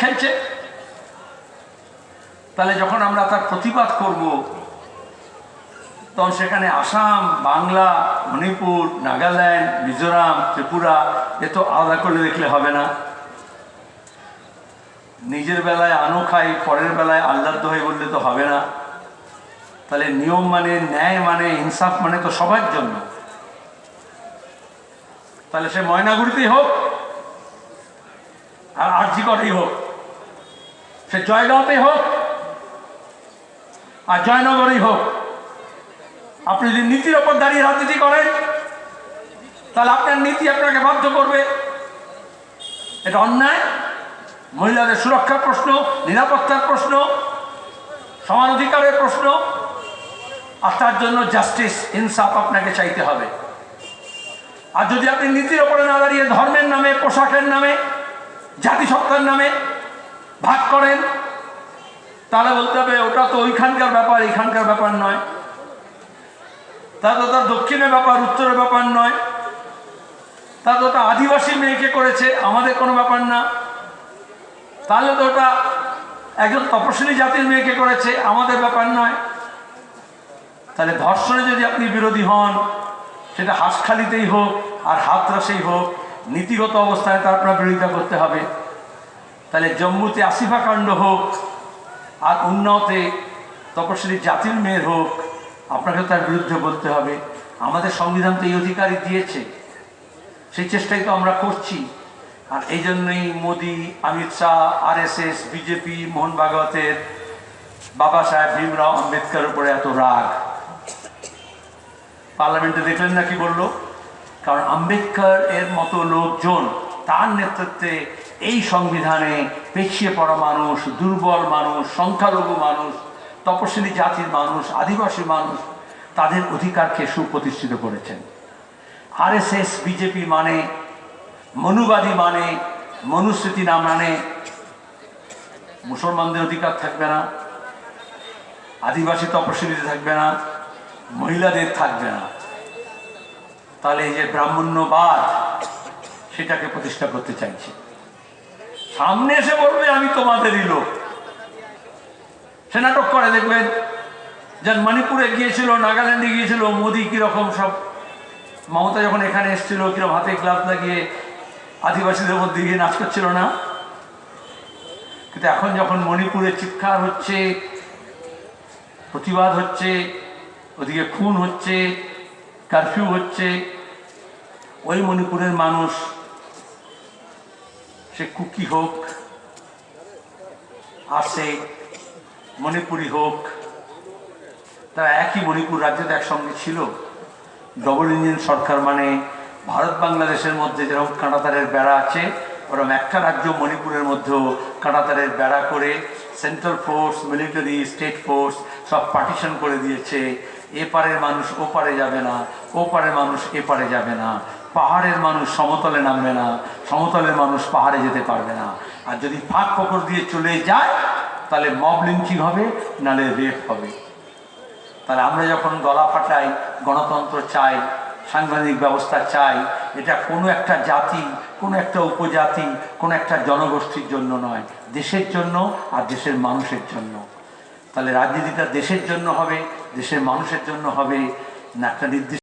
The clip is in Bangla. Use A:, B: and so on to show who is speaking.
A: খেলছে। তাহলে যখন আমরা তার প্রতিবাদ করব, তখন সেখানে আসাম, বাংলা, মণিপুর, নাগাল্যান্ড, মিজোরাম, ত্রিপুরা এ তো আলাদা করে দেখলে হবে না। নিজের বেলায় আনো খাই, পরের বেলায় আহ্লাদ দোহাই বললে তো হবে না। তাহলে নিয়ম মানে, ন্যায় মানে, ইনসাফ মানে তো সবার জন্য। তাহলে সে ময়নাগুড়িতেই হোক আর আরজিকরেই হোক, সে জয়গাঁওতেই হোক আর জয়নগরেই হোক, আপনি যদি নীতির ওপর দাঁড়িয়ে রাজনীতি করেন, তাহলে আপনার নীতি আপনাকে বাধ্য করবে। এটা অন্যায়। মহিলাদের সুরক্ষার প্রশ্ন, নিরাপত্তার প্রশ্ন, সমান অধিকারের প্রশ্ন, আর তার জন্য জাস্টিস, ইনসাফ আপনাকে চাইতে হবে। আর যদি আপনি নীতির ওপরে না দাঁড়িয়ে ধর্মের নামে, পোশাকের নামে, জাতিসত্তার নামে ভাগ করেন, তাহলে বলতে হবে ওটা তো ওইখানকার ব্যাপার, এখানকার ব্যাপার নয়। তা তো তার দক্ষিণের ব্যাপার, উত্তরের ব্যাপার নয়। তা তো ওটা আদিবাসী মেয়েকে করেছে, আমাদের কোনো ব্যাপার না। তাহলে তো ওটা একজন তপশিলি জাতির মেয়েকে করেছে, আমাদের ব্যাপার নয়। তাহলে ধর্ষণে যদি আপনি বিরোধী হন, সেটা হাঁসখালিতেই হোক আর হাতরাসেই হোক, নীতিগত অবস্থায় তার আপনার বিরোধিতা করতে হবে। তাহলে জম্মুতে আসিফা কাণ্ড হোক আর উন্নাওতে তপশিলি জাতির মেয়ের হোক, আপনাকে তার বিরুদ্ধে বলতে হবে। আমাদের সংবিধান তো এই অধিকারই দিয়েছে, সেই চেষ্টাই তো আমরা করছি। আর এই জন্যই মোদি, অমিত শাহ, RSS, বিজেপি, মোহন ভাগবতের, বাবা সাহেব ভীমরাও আম্বেদকরের উপরে এত রাগ। পার্লামেন্টে দেখলেন না কি বললো? কারণ আম্বেদকর এর মতো লোকজন, তার নেতৃত্বে এই সংবিধানে পিছিয়ে পড়া মানুষ, দুর্বল মানুষ, সংখ্যালঘু মানুষ, তপশিলি জাতির মানুষ, আদিবাসী মানুষ, তাদের অধিকারকে সুপ্রতিষ্ঠিত করেছেন। RSS, বিজেপি মানে, মনুবাদী মানে, মনুস্মৃতি না মানে মুসলমানদের অধিকার থাকবে না, আদিবাসী তপশিলিতে থাকবে না, মহিলাদের থাকবে না। তাহলে এই যে ব্রাহ্মণ্যবাদ, সেটাকে প্রতিষ্ঠা করতে চাইছে। সামনে এসে বলবে আমি তোমাদেরই লোক। সে নাটক করে, দেখবেন যান মণিপুরে গিয়েছিল, নাগাল্যান্ডে গিয়েছিল, মোদি কিরকম সব, মমতা যখন এখানে এসেছিল কিরকম হাতে গ্লাভ লাগিয়ে আদিবাসীদের মধ্যে গিয়ে নাচ করছিল না? কিন্তু এখন যখন মণিপুরে চিৎকার হচ্ছে, প্রতিবাদ হচ্ছে, ওদিকে খুন হচ্ছে, কারফিউ হচ্ছে, ওই মণিপুরের মানুষ, সে কুকি হোক আর সে মণিপুরি হোক, তারা একই মণিপুর রাজ্যতে একসঙ্গে ছিল। ডবল ইঞ্জিন সরকার মানে ভারত বাংলাদেশের মধ্যে যেরকম কাঁটাতারের বেড়া আছে, ওরকম একটা রাজ্য মণিপুরের মধ্যেও কাঁটাতারের বেড়া করে central force, military, state force সব পার্টিশন করে দিয়েছে। এপারের মানুষ ওপারে যাবে না, ওপারের মানুষ এপারে যাবে না, পাহাড়ের মানুষ সমতলে নামবে না, সমতলের মানুষ পাহাড়ে যেতে পারবে না। আর যদি ফাঁক ফকর দিয়ে চলে যায়, তাহলে মব লিঞ্চিং হবে, নালে রেপ হবে। তাহলে আমরা যখন গলা ফাটাই, গণতন্ত্র চাই, সাংবিধানিক ব্যবস্থা চাই, এটা কোনো একটা জাতি, কোনো একটা উপজাতি, কোনো একটা জনগোষ্ঠীর জন্য নয়, দেশের জন্য আর দেশের মানুষের জন্য। তাহলে রাজনীতিটা দেশের জন্য হবে, দেশের মানুষের জন্য হবে, না একটা নির্দিষ্ট